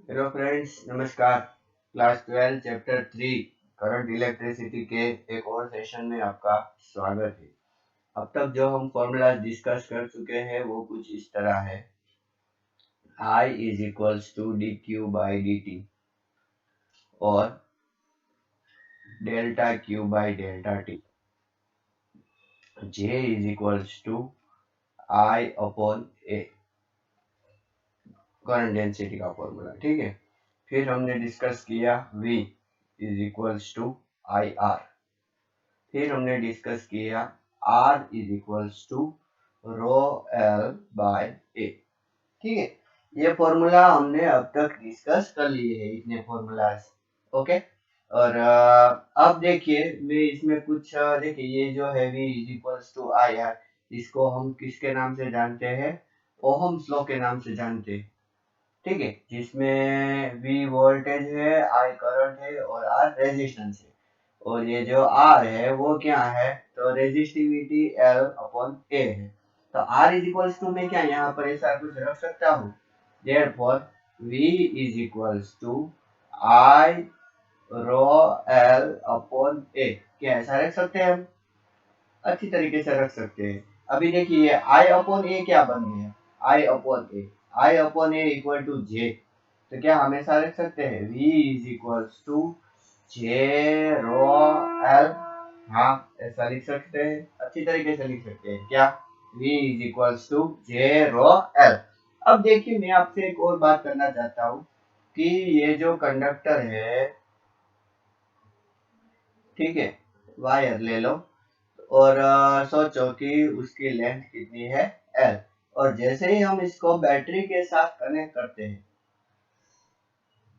Hello friends, नमस्कार। Class 12 chapter 3 current electricity के एक और सेशन में आपका स्वागत है। अब तक जो हम फॉर्मूला डिस्कस कर चुके हैं वो कुछ इस तरह है। I is equals to D Q by D T और delta Q by delta T. J is equals to I upon A, current density का फॉर्मूला। ठीक है। फिर हमने डिस्कस किया V is equals to I R. फिर हमने discuss किया R is equals to rho L by A. ठीक है। ये फॉर्मूला हमने अब तक डिस्कस कर लिए हैं, इतने फॉर्मूलाज। ओके। और अब देखिए, मैं इसमें कुछ देखिए, ये जो है V is equals to I R, इसको हम किसके नाम से जानते हैं? ओहम्स लॉ के नाम से जानते हैं। ठीक है। जिसमें V वोल्टेज है, I करंट है और R रेजिस्टेंस है। और ये जो R है वो क्या है? तो रेजिस्टिविटी L अपॉन A है। तो R इज इक्वल्स टू मैं क्या यहाँ पर ऐसा कुछ रख सकता हूँ? Therefore V is equals to I rho L upon A। क्या ऐसा रख सकते हैं हम? अच्छी तरीके से रख सकते हैं। अभी देखिए I अपॉन A क्या बन गया? I upon A, I upon A equal to J। तो क्या हमेशा रख सकते हैं V is equals to J rho L? हाँ, ऐसा लिख सकते हैं, अच्छी तरीके से लिख सकते हैं। क्या? V is equals to J rho L। अब देखिए, मैं आपसे एक और बात करना चाहता हूँ कि ये जो कंडक्टर है, ठीक है, वायर ले लो और सोचो कि उसकी लेंथ कितनी है? L। और जैसे ही हम इसको बैटरी के साथ कनेक्ट करते हैं,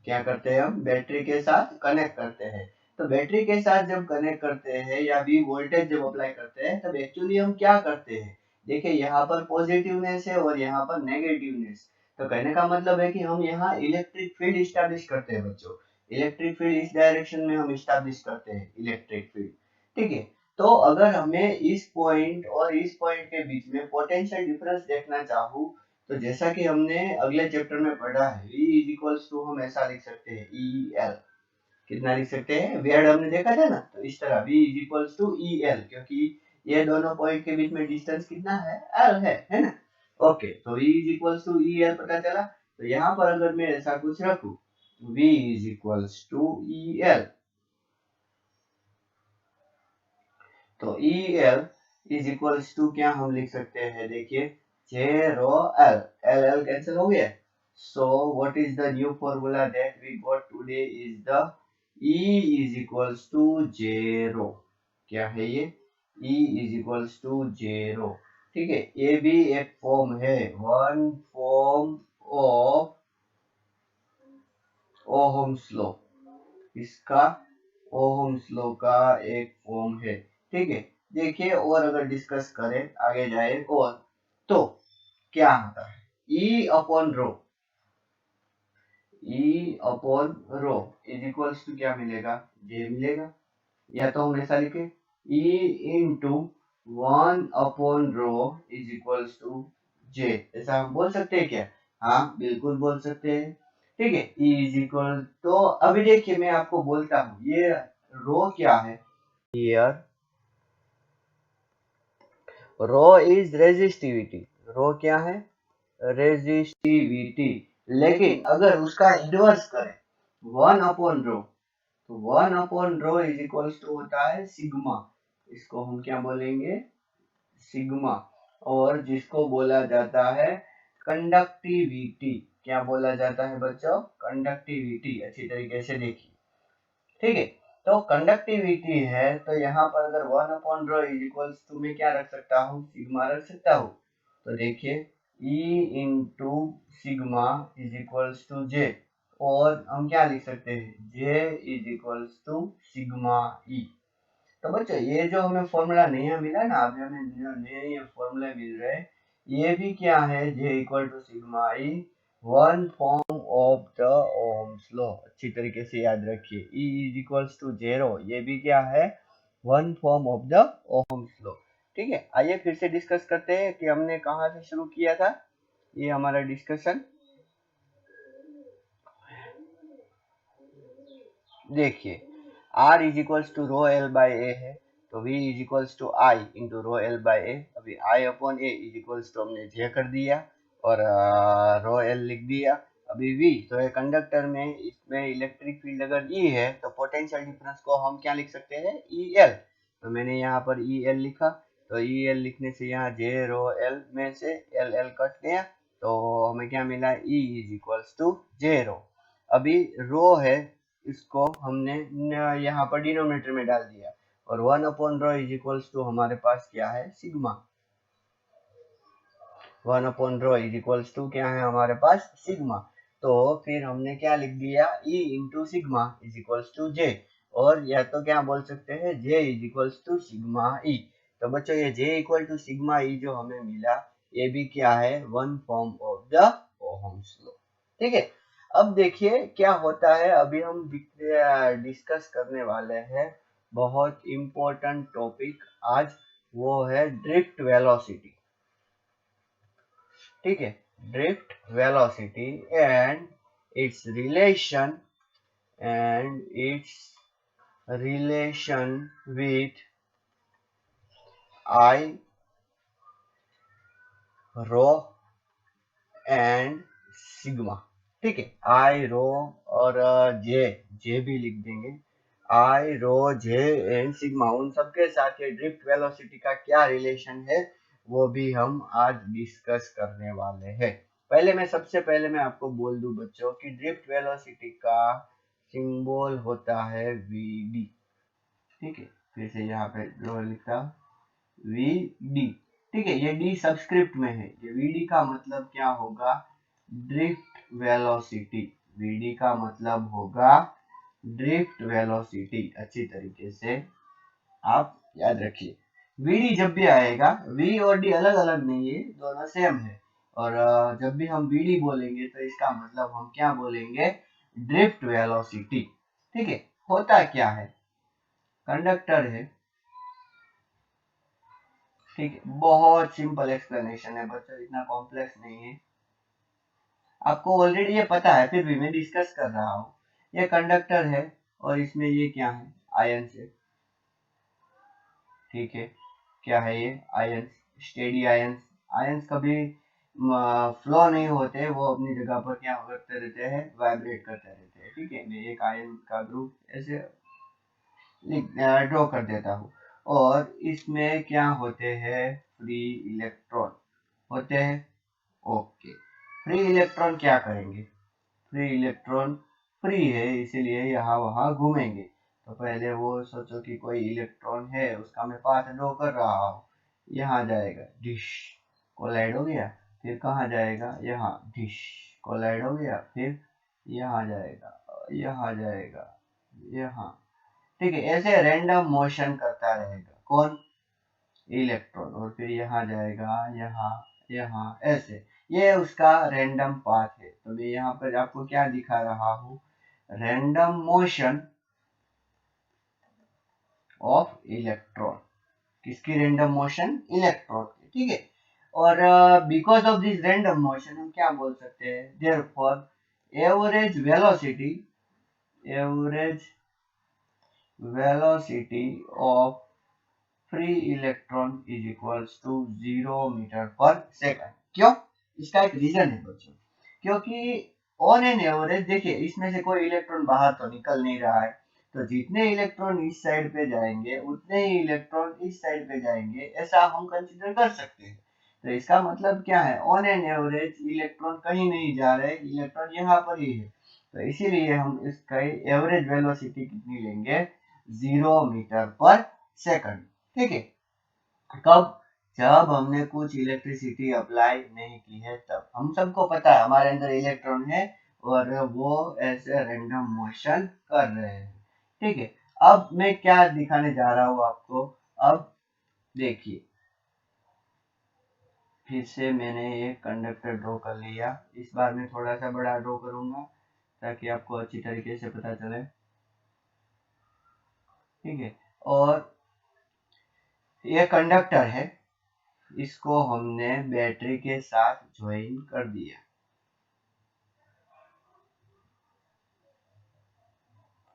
क्या करते हैं? हम बैटरी के साथ कनेक्ट करते हैं। तो बैटरी के साथ जब कनेक्ट करते हैं या भी वोल्टेज जब अप्लाई करते हैं, तब एक्चुअली हम क्या करते हैं? देखिए, यहाँ पर पॉजिटिवनेस है और यहाँ पर नेगेटिवनेस। तो कहने का मतलब है कि हम यहाँ इलेक्ट्रिक फील्ड स्टैब्लिश करते हैं बच्चों। इलेक्ट्रिक फील्ड इस डायरेक्शन में हम स्टैब्लिश करते हैं, इलेक्ट्रिक फील्ड। ठीक है। तो अगर हमें इस पॉइंट और इस पॉइंट के बीच में पोटेंशियल डिफरेंस देखना चाहूँ, तो जैसा कि हमने अगले चैप्टर में पढ़ा है, V इज इक्वल्स टू हम ऐसा लिख सकते हैं EL। कितना लिख सकते हैं? वेड हमने देखा था ना, तो इस तरह V is equals to EL, क्योंकि ये दोनों पॉइंट के बीच में डिस्टेंस कितना है? L है ना? ओके, तो V is equals to EL पता चला। तो यहाँ पर अगर मैं ऐसा कुछ रखूं, V is equals to EL, तो EL इज इक्वल्स टू क्या हम लिख सकते हैं? देखिए, J rho L, L cancel हो गया। So what is the new formula that we got today is the E is equals to J rho। क्या है ये? E is equals to J rho। ठीक है। ये भी एक फॉर्म है, one form of ohm's law. इसका ओहम्स लॉ का एक फॉर्म है। ठीक है। देखिए, और अगर डिस्कस करें, आगे जाए और, तो क्या आता है? E upon rho, E upon rho is equals to क्या मिलेगा? J मिलेगा। या तो हम ऐसा लिखे, E into one upon rho is equals to J। ऐसा हम बोल सकते हैं क्या? हाँ, बिल्कुल बोल सकते हैं। ठीक है। E इज इक्वल, तो अभी देखिए, मैं आपको बोलता हूँ ये रो क्या है। Here rho is resistivity. Rho क्या है? रेजिस्टिविटी। लेकिन अगर उसका इन्वर्स करें, वन अपॉन रो, तो one upon rho is equals to होता है सिग्मा। इसको हम क्या बोलेंगे? सिग्मा। और जिसको बोला जाता है कंडक्टिविटी। क्या बोला जाता है बच्चों? कंडक्टिविटी। अच्छी तरीके से देखिए। ठीक है। तो कंडक्टिविटी है, तो यहाँ पर अगर one upon rho is equals to मैं क्या रख सकता हूँ? सिग्मा रख सकता हूँ। तो देखिए, E into sigma is equals to J। और हम क्या लिख सकते हैं? J is equals to sigma E। तो बच्चों, ये जो हमें फॉर्मूला नया मिला है ना, अभी हमें जो नए ये फॉर्मूला मिल रहे हैं, ये भी क्या है? J equal to sigma E, one form of the ohm's law. अच्छी तरीके से याद रखिए, E इज इक्वल्स टू 0, ये भी क्या है? One form of the ohm's law. ठीक है। आइए फिर से डिस्कस करते हैं कि हमने कहाँ से शुरू किया था ये हमारा डिस्कशन। देखिए R is equals to rho L by A है, तो V is equals to I into rho L by A. अभी I upon A is equals to हमने जे कर दिया और रो एल लिख दिया। अभी V तो है कंडक्टर में, इसमें इलेक्ट्रिक फील्ड अगर E है तो पोटेंशियल डिफरेंस को हम क्या लिख सकते हैं, EL। तो मैंने यहाँ पर EL लिखा, तो EL लिखने से यहाँ जे रो एल में से एल एल कट गया, तो हमें क्या मिला, E इज इक्वल्स टू जे रो। अभी रो है, इसको हमने यहाँ पर डिनोमिनेटर में डाल दिया और 1 upon rho is equals to हमारे पास क्या है, sigma. 1 upon rho is equals to क्या है हमारे पास, सिग्मा। तो फिर हमने क्या लिख दिया, E into sigma is equals to J, और या तो क्या बोल सकते हैं, J is equals to sigma E। तो बच्चों ये J equal to sigma E जो हमें मिला, ये भी क्या है, one form of the Ohm's law. ठीक है, अब देखिए क्या होता है, अभी हम डिस्कस करने वाले हैं बहुत इंपॉर्टेंट टॉपिक आज, वो है ड्रिफ्ट वेलोसिटी। ठीक है, drift velocity and its relation with I rho and sigma. ठीक है, आई रो और जे भी लिख देंगे, आई रो जे एंड सिग्मा, उन सबके साथ ये ड्रिफ्ट वेलोसिटी का क्या रिलेशन है वो भी हम आज डिस्कस करने वाले हैं। सबसे पहले मैं आपको बोल दूं बच्चों कि ड्रिफ्ट वेलोसिटी का सिंबल होता है वीडी। ठीक है, फिर से यहाँ पे जो लिखा वीडी। ठीक है, ये डी सबस्क्रिप्ट में है, ये वीडी का मतलब क्या होगा, ड्रिफ्ट वेलोसिटी। वीडी का मतलब होगा ड्रिफ्ट वेलोसिटी। अच्छी तरीके से आप याद रखिए, वीडी जब भी आएगा, वी और डी अलग अलग नहीं है, दोनों सेम है। और जब भी हम वीडी बोलेंगे तो इसका मतलब हम क्या बोलेंगे, ड्रिफ्ट वेलोसिटी। ठीक है, होता क्या है, कंडक्टर है, ठीक है, बहुत सिंपल एक्सप्लेनेशन है बच्चों, इतना कॉम्प्लेक्स नहीं है, आपको ऑलरेडी ये पता है, फिर भी मैं डिस्कस कर रहा हूँ। ये कंडक्टर है और इसमें ये क्या है, आयन है। ठीक है, क्या है ये, आयन, स्टेडी आयन। आयन कभी फ्लो नहीं होते, वो अपनी जगह पर क्या करते रहते हैं, वाइब्रेट करते रहते हैं। ठीक है, मैं एक आयन का ग्रुप ऐसे ड्रॉ कर देता हूँ, और इसमें क्या होते हैं, फ्री इलेक्ट्रॉन होते हैं। ओके, फ्री इलेक्ट्रॉन क्या करेंगे, फ्री इलेक्ट्रॉन फ्री है इसीलिए यहाँ वहाँ घूमेंगे। तो पहले वो सोचो कि कोई इलेक्ट्रॉन है, उसका मैं पाथ ड्रॉ कर रहा हूँ, यहाँ जाएगा, डिश कोलाइड हो गया, फिर कहाँ जाएगा, यहाँ डिश कोलाइड हो गया, फिर यहाँ जाएगा, यहाँ जाएगा, यहाँ। ठीक है, ऐसे रैंडम मोशन करता रहेगा कौन, इलेक्ट्रॉन, और फिर यहाँ जाएगा, यहाँ, यहाँ, ऐसे। ये उसका रैंडम पाथ है। तो मैं यहाँ पर आपको क्या दिखा रहा हूँ, रैंडम मोशन ऑफ इलेक्ट्रॉन। किसकी रैंडम मोशन, इलेक्ट्रॉन की। ठीक है, और because of this random motion हम क्या बोल सकते हैं, therefore average velocity of free electron is equals to 0 metre per second. क्यों, इसका एक रीजन है बच्चों, क्योंकि ऑन एन एवरेज देखिए, इसमें से कोई इलेक्ट्रॉन बाहर तो निकल नहीं रहा है, तो जितने इलेक्ट्रॉन इस साइड पे जाएंगे उतने ही इलेक्ट्रॉन इस साइड पे जाएंगे, ऐसा हम कंसीडर कर सकते हैं। तो इसका मतलब क्या है, ऑन एन एवरेज इलेक्ट्रॉन कहीं नहीं जा रहे, इलेक्ट्रॉन यहाँ पर ही है। तो इसीलिए हम इसका एवरेज वेलोसिटी कितनी लेंगे, 0 मीटर पर सेकंड। ठीक है, कब, जब हमने कुछ इलेक्ट्रिसिटी अप्लाई नहीं की है, तब। हम सबको पता है हमारे अंदर इलेक्ट्रॉन है और वो ऐसे रैंडम मोशन कर रहे हैं। ठीक है, अब मैं क्या दिखाने जा रहा हूँ आपको, अब देखिए, फिर से मैंने एक कंडक्टर ड्रॉ कर लिया, इस बार मैं थोड़ा सा बड़ा ड्रॉ करूंगा ताकि आपको अच्छी तरीके से पता चले। ठीक है, और ये कंडक्टर है, इसको हमने बैटरी के साथ ज्वाइन कर दिया।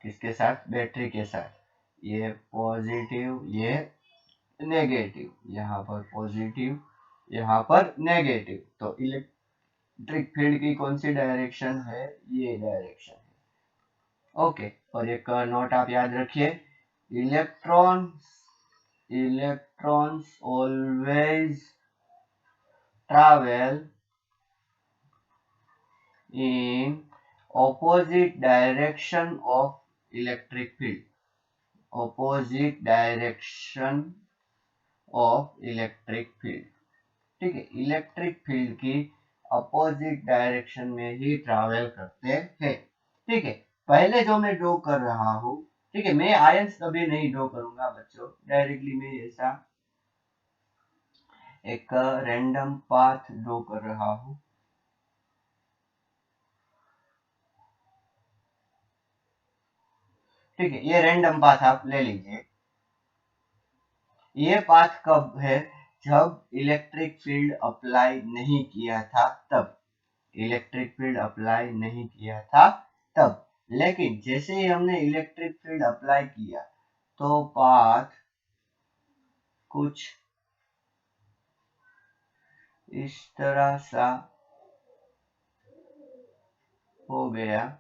किसके साथ? बैटरी के साथ। ये पॉजिटिव, ये नेगेटिव, यहाँ पर पॉजिटिव, यहाँ पर नेगेटिव। तो इलेक्ट्रिक फील्ड की कौन सी डायरेक्शन है? ये डायरेक्शन है। ओके, और एक नोट आप याद रखिए, electrons always travel in opposite direction of electric field, opposite direction of electric field। ठीक है, इलेक्ट्रिक फील्ड की अपोजिट डायरेक्शन में ही ट्रैवल करते हैं। ठीक है, पहले जो मैं ड्रॉ कर रहा हूं, ठीक है, मैं आयंस कभी नहीं ड्रॉ करूंगा बच्चों, डायरेक्टली मैं ऐसा एक रैंडम पाथ ड्रॉ कर रहा हूं। ठीक है, ये रैंडम पाथ आप ले लीजिए। ये पाथ कब है? जब इलेक्ट्रिक फील्ड अप्लाई नहीं किया था तब, इलेक्ट्रिक फील्ड अप्लाई नहीं किया था तब। लेकिन जैसे ही हमने इलेक्ट्रिक फील्ड अप्लाई किया तो पाथ कुछ इस तरह सा हो गया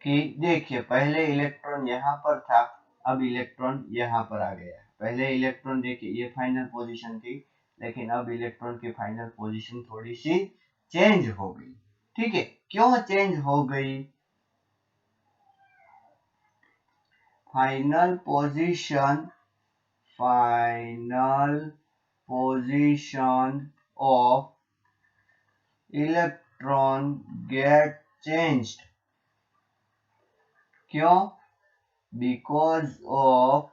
कि देखिए, पहले इलेक्ट्रॉन यहाँ पर था, अब इलेक्ट्रॉन यहाँ पर आ गया। पहले इलेक्ट्रॉन देखिए ये फाइनल पोजीशन थी, लेकिन अब इलेक्ट्रॉन की फाइनल पोजीशन थोड़ी सी चेंज हो गई। ठीक है, क्यों चेंज हो गई? Final position of electron get changed। क्यों? because of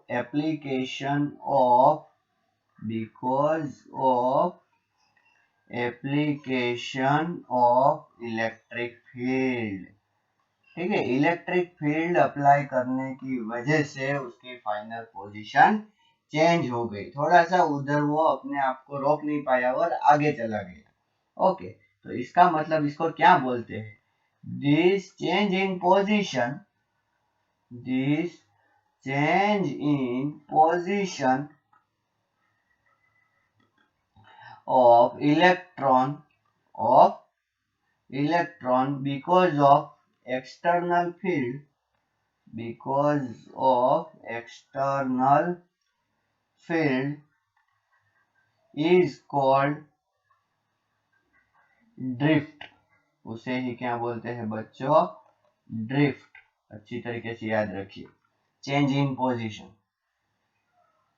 application of electric field. ठीक है, इलेक्ट्रिक फील्ड अप्लाई करने की वजह से उसकी फाइनल पोजीशन चेंज हो गई, थोड़ा सा उधर वो अपने आप को रोक नहीं पाया और आगे चला गया। ओके, तो इसका मतलब इसको क्या बोलते हैं? This change in position of electron because of external field is called drift. उसे ही क्या बोलते हैं बच्चों? ड्रिफ्ट। अच्छी तरीके से याद रखिए, चेंज इन पोजीशन।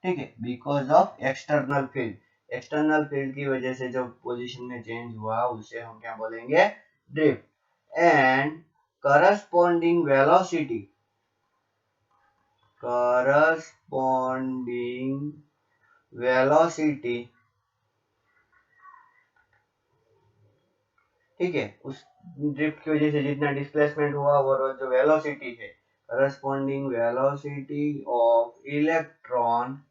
ठीक है, because of external field, external field की वजह से जो पोजीशन में चेंज हुआ उसे हम क्या बोलेंगे? ड्रिफ्ट। एंड करस्पॉन्डिंग वेलोसिटी ठीक है, उस ड्रिफ्ट की वजह से जितना डिस्प्लेसमेंट हुआ और जो वेलोसिटी है, corresponding velocity of electron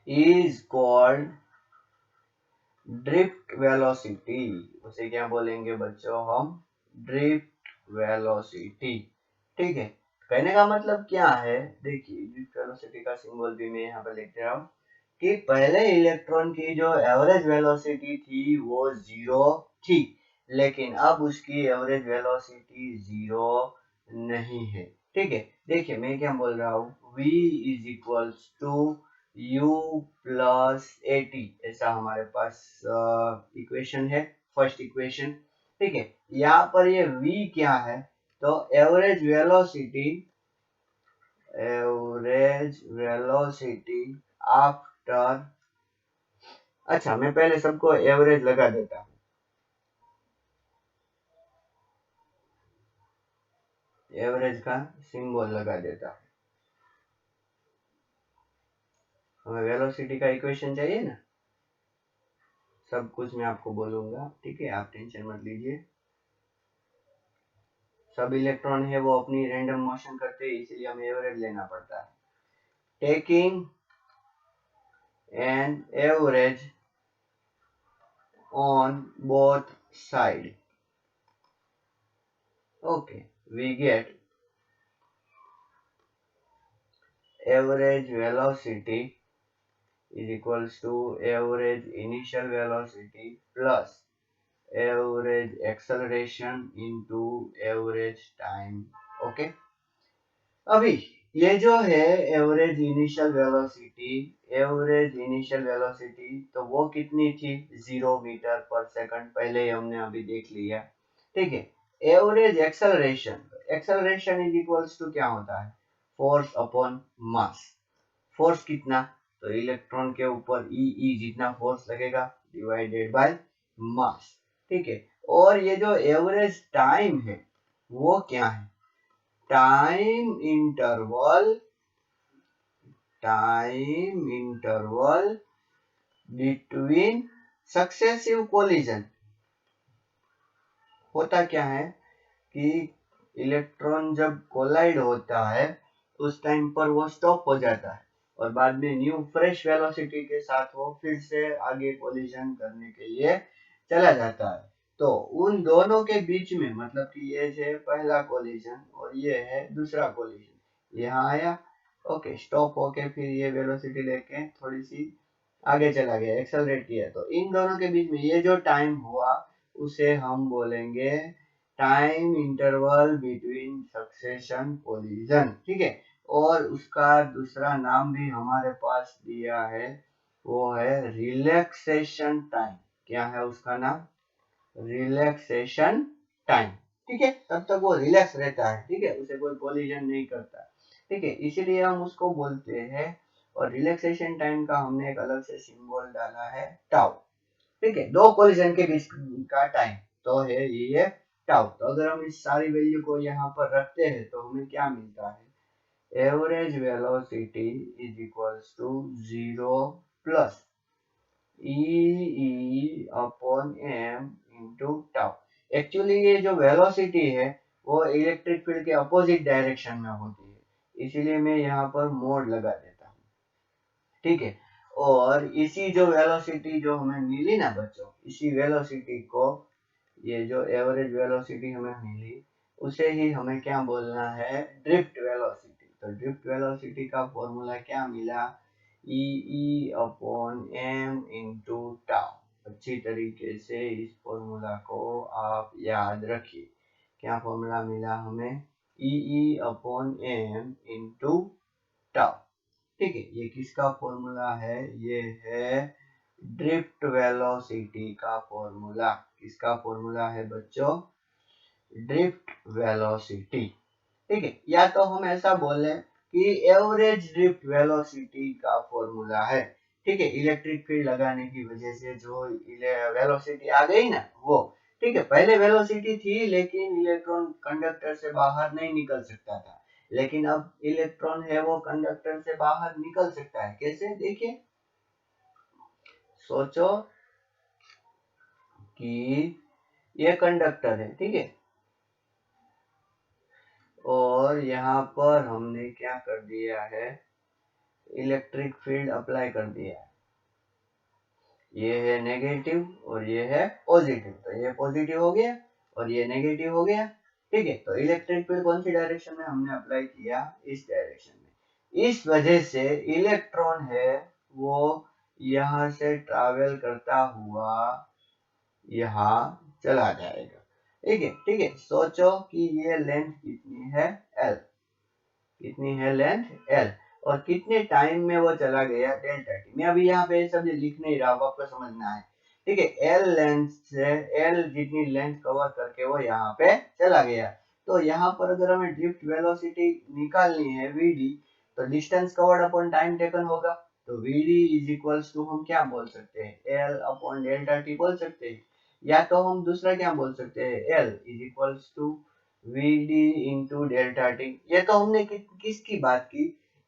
is called drift velocity. उसे क्या बोलेंगे बच्चों? हम ड्रिफ्ट वेलोसिटी। ठीक है, कहने का मतलब क्या है? देखिए, ड्रिफ्ट वेलोसिटी का सिंबल भी मैं यहाँ पर लिख रहा हूँ कि पहले इलेक्ट्रॉन की जो एवरेज वेलोसिटी थी वो 0 थी, लेकिन अब उसकी एवरेज वेलोसिटी 0 नहीं है। ठीक है, देखिए मैं क्या बोल रहा हूँ, v is equals to u plus at, ऐसा हमारे पास इक्वेशन है, फर्स्ट इक्वेशन। ठीक है, यहाँ पर ये v क्या है? तो एवरेज वेलोसिटी आफ्टर, अच्छा मैं पहले सबको एवरेज लगा देता हूँ, एवरेज का सिंबल लगा देता हूँ। हमें वेलोसिटी का इक्वेशन चाहिए ना, सब कुछ मैं आपको बोलूंगा। ठीक है, आप टेंशन मत लीजिए। सब इलेक्ट्रॉन है वो अपनी रैंडम मोशन करते हैं, इसलिए हमें एवरेज लेना पड़ता है। Taking and average on both sides. Okay, we get average velocity is equals to average initial velocity plus average acceleration into average time. Okay, अभी ये जो है एवरेज इनिशियल वेलोसिटी तो वो कितनी थी 0 मीटर पर सेकंड, पहले ही हमने अभी देख लिया। ठीक है, average acceleration is equals to क्या होता है, फोर्स अपॉन मास। फोर्स कितना, तो इलेक्ट्रॉन के ऊपर ई जितना फोर्स लगेगा डिवाइडेड बाय मास। ठीक है, और ये जो एवरेज टाइम है वो क्या है, time interval between successive collision. होता क्या है कि इलेक्ट्रॉन जब कोलाइड होता है उस टाइम पर वो स्टॉप हो जाता है और बाद में न्यू फ्रेश वेलोसिटी के साथ वो फिर से आगे कोलिजन करने के लिए चला जाता है। तो उन दोनों के बीच में, मतलब कि ये है पहला कोलिजन और ये है दूसरा कोलिजन, यहाँ आया, ओके, स्टॉप होके फिर ये वेलोसिटी लेके थोड़ी सी आगे चला गया, एक्सेलरेट किया, तो इन दोनों के बीच में ये जो टाइम हुआ उसे हम बोलेंगे time interval between succession collision. ठीक है, और उसका दूसरा नाम भी हमारे पास दिया है, वो है रिलैक्सेशन टाइम। क्या है उसका नाम, रिलैक्सेशन टाइम। ठीक है, तब तक वो रिलैक्स रहता है, ठीक है, उसे कोई कोलिजन नहीं करता। ठीक है, इसीलिए हम उसको बोलते हैं, और रिलैक्सेशन टाइम का हमने एक अलग से सिंबल डाला है टाउ। ठीक है, दो कोलिजन के बीच का टाइम तो है ये टाउ। तो अगर हम इस सारी वैल्यू को यहाँ पर रखते हैं तो हमें क्या मिलता है, average velocity is equals to 0 plus e upon m into tau. Actually ये जो वेलोसिटी है वो इलेक्ट्रिक फील्ड के अपोजिट डायरेक्शन में होती है, इसीलिए मैं यहाँ पर मोड लगा देता हूँ। ठीक है, और इसी जो वेलोसिटी जो हमें मिली ना बच्चों, इसी वेलोसिटी को, ये जो एवरेज वेलोसिटी हमें मिली उसे ही हमें क्या बोलना है, ड्रिफ्ट वेलोसिटी। तो ड्रिफ्ट वेलोसिटी का फॉर्मूला क्या मिला, e upon m into tau. अच्छी तरीके से इस फॉर्मूला को आप याद रखिए। क्या फॉर्मूला मिला हमें, e upon m into tau. ठीक है, ये किसका फॉर्मूला है, ये है ड्रिफ्ट वेलोसिटी का फॉर्मूला। किसका फॉर्मूला है बच्चों, ड्रिफ्ट वेलोसिटी। ठीक है, या तो हम ऐसा बोले कि एवरेज ड्रिफ्ट वेलोसिटी का फॉर्मूला है। ठीक है, इलेक्ट्रिक फील्ड लगाने की वजह से जो वेलोसिटी आ गई ना वो। ठीक है, पहले वेलोसिटी थी लेकिन इलेक्ट्रॉन कंडक्टर से बाहर नहीं निकल सकता था, लेकिन अब इलेक्ट्रॉन है वो कंडक्टर से बाहर निकल सकता है। कैसे, देखिए, सोचो कि ये कंडक्टर है, ठीक है, और यहाँ पर हमने क्या कर दिया है, इलेक्ट्रिक फील्ड अप्लाई कर दिया है। ये है नेगेटिव और ये है पॉजिटिव, तो ये पॉजिटिव हो गया और ये नेगेटिव हो गया। ठीक है, तो इलेक्ट्रिक फील्ड कौन सी डायरेक्शन में हमने अप्लाई किया, इस डायरेक्शन में। इस वजह से इलेक्ट्रॉन है वो यहाँ से ट्रैवल करता हुआ यहाँ चला जाएगा। ठीक है, ठीक है, सोचो कि ये लेंथ कितनी है, एल। कितनी है लेंथ, एल, और कितने टाइम में वो चला गया, डेल्टा टी। मैं अभी यहाँ पे सब लिख नहीं रहा हूँ, आपको समझना है। ठीक है, एल लेंथ से, एल जितनी लेंथ कवर करके वो यहाँ पे चला गया। तो यहाँ पर अगर हमें ड्रिफ्ट वेलोसिटी निकालनी है वीडी, तो distance covered upon time taken होगा। तो वीडी इज इक्वल्स टू हम क्या बोल सकते हैं, एल अपॉन डेल्टा टी बोल सकते हैं, या तो हम दूसरा क्या बोल सकते हैं, l is equals to Vd into delta t. ये तो हमने किसकी बात की,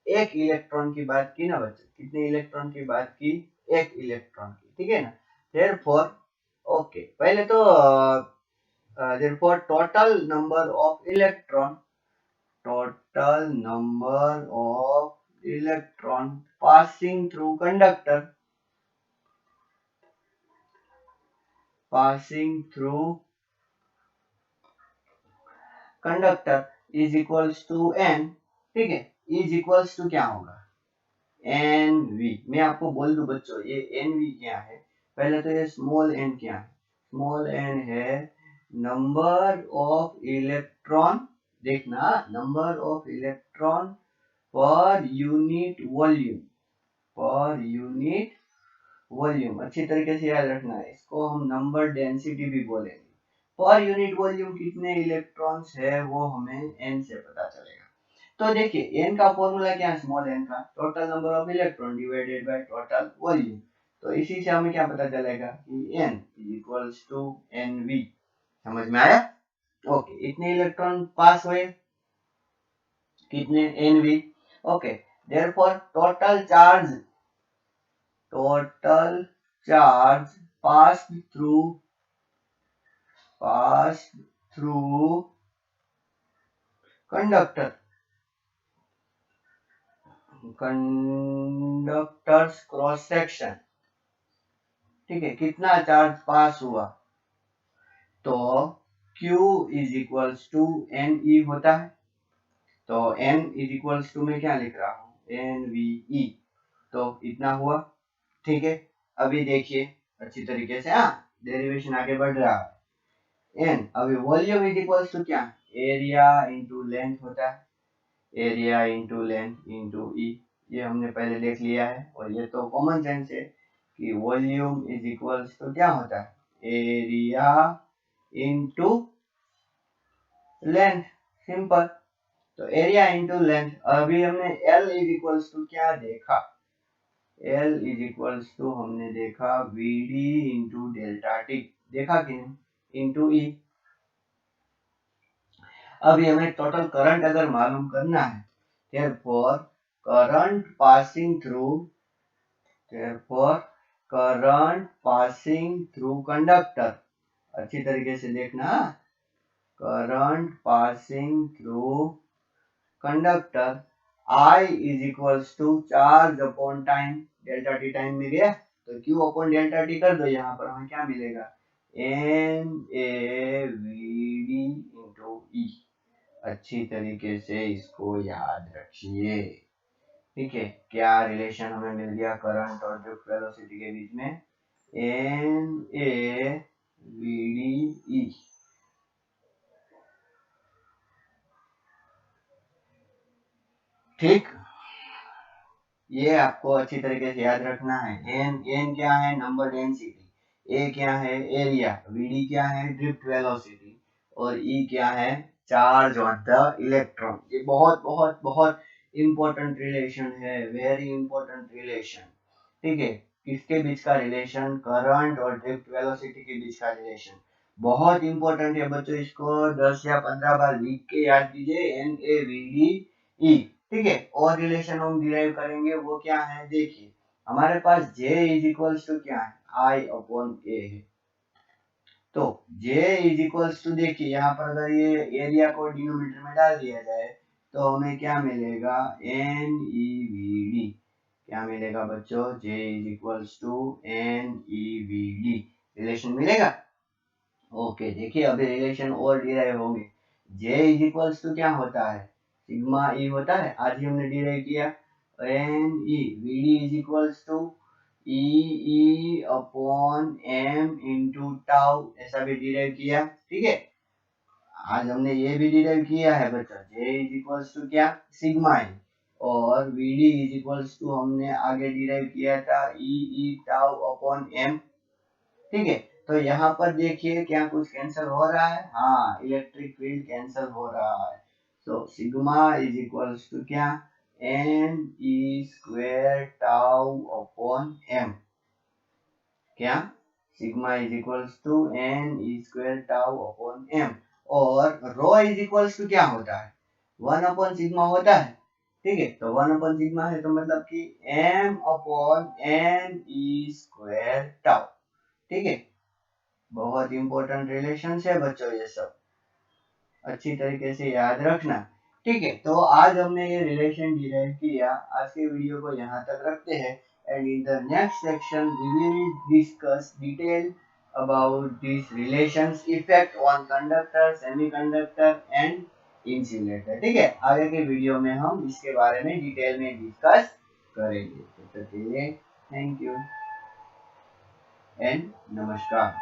एक इलेक्ट्रॉन की बात की ना बच्चों, कितने इलेक्ट्रॉन की बात की, एक इलेक्ट्रॉन की। ठीक है ना, देयरफॉर, ओके, पहले तो therefore total number of electron electron passing through conductor is equals to n, ठीक है, is equals to क्या होगा एन वी। मैं आपको बोल दूं बच्चों ये एन वी क्या है, पहले तो ये स्मॉल एन क्या है, स्मॉल एन है नंबर ऑफ इलेक्ट्रॉन, देखना number of electron per unit volume, अच्छी तरीके से याद रखना है, इसको हम नंबर डेंसिटी भी बोलेंगे। पर यूनिट वॉल्यूम कितने इलेक्ट्रॉन्स है वो हमें एन से पता चलेगा। तो देखिए एन का फॉर्मूला क्या है, स्मॉल एन का total number of electron divided by total volume. तो इसी से हमें क्या पता चलेगा कि n is equals to n v. समझ में आया? ओके, इतने इलेक्ट्रॉन पास हुए, कितने n v. Okay, therefore total charge passed through conductor's cross section, ठीक है, कितना चार्ज पास हुआ, तो Q is equals to N e होता है। तो N इज इक्वल्स टू में क्या लिख रहा हूं, एन वी ई, तो इतना हुआ, ठीक है। अभी देखिए अच्छी तरीके से, हाँ डेरिवेशन आगे बढ़ रहा है। एन अभी वॉल्यूम इज इक्वल्स टू क्या, एरिया इंटू लेंथ होता है, एरिया इंटू लेंथ इंटू ई, ये हमने पहले देख लिया है। और ये तो कॉमन सेंस है कि वॉल्यूम इज इक्वल्स टू क्या होता है, एरिया इंटू लेंथ, सिंपल। तो एरिया इंटू लेंथ, अभी हमने L इज इक्वल्स टू क्या देखा, L इज इक्वल्स टू हमने देखा VD इंटू डेल्टा टी, देखा कि नहीं, इंटू ई। अभी हमें टोटल करंट अगर मालूम करना है, therefore current passing through conductor, अच्छी तरीके से देखना, current passing through conductor I is equals to charge upon time, delta t time में गया तो Q अपॉन डेल्टा टी कर दो, यहाँ पर हमें क्या मिलेगा, N A V D into E. अच्छी तरीके से इसको याद रखिए, ठीक है। क्या रिलेशन हमें मिल गया करंट और ड्रिफ्ट वेलोसिटी के बीच में, n A V d e. ठीक, ये आपको अच्छी तरीके से याद रखना है। एन क्या है, नंबर डेंसिटी, ए क्या है, एरिया, वीडी क्या है, ड्रिफ्ट वेलोसिटी, और ई क्या है, चार्ज ऑन द इलेक्ट्रॉन। ये बहुत बहुत बहुत इंपॉर्टेंट रिलेशन है, वेरी इंपॉर्टेंट रिलेशन, ठीक है। किसके बीच का रिलेशन, करंट और ड्रिफ्ट वेलोसिटी के बीच का रिलेशन, बहुत इंपॉर्टेंट है बच्चों। इसको 10 या 15 बार लिख के याद कीजिए, n A V d e, ठीक है। और रिलेशन हम डिराइव करेंगे, वो क्या है, देखिए हमारे पास J इज इक्वल्स टू क्या है, I अपॉन ए है। तो J इज इक्वल्स टू, देखिए यहाँ पर अगर ये एरिया को डिनोमिनेटर में डाल दिया जाए तो हमें क्या मिलेगा, एन ई वी डी, क्या मिलेगा बच्चों, J is equals to N e v d, relation मिलेगा। ओके, देखिए अभी रिलेशन और डिराइव होंगे। J इज इक्वल्स टू क्या होता है, सिग्मा ई होता है, आज ही हमने डिराइव किया। N e v d is equals to e upon m into tau, ऐसा भी डिराइव किया, ठीक है। आज हमने ये भी डिराइव किया है बच्चा, J इज इक्वल्स टू क्या, सिग्मा ई, और v d is equals to हमने आगे डिराइव किया था ई टाउ अपॉन एम, ठीक है। तो यहाँ पर देखिए क्या कुछ कैंसिल हो रहा है, हाँ इलेक्ट्रिक फील्ड कैंसिल हो रहा है। तो सिग्मा इज इक्वल्स टू क्या, एन ई स्क्वायर टाउ अपॉन एम, क्या, sigma is equals to N E square tau upon M. और रो इज इक्वल्स टू क्या होता है, 1 अपॉन सिग्मा होता है, ठीक है। तो 1 अपॉन सिग्मा है तो मतलब कि एम अपॉन एन ई स्क्वायर टाउ, ठीक है। बहुत इंपॉर्टेंट रिलेशन है बच्चों, ये सब अच्छी तरीके से याद रखना। ठीक है, तो आज हमने ये रिलेशन डिराइव किया। आज के वीडियो को यहाँ तक रखते हैं and in the next section we will discuss detail about these relations effect on conductor, semiconductor and insulator। ठीक है, आगे के वीडियो में हम इसके बारे में डिटेल में डिस्कस करेंगे। तो थैंक यू एंड नमस्कार।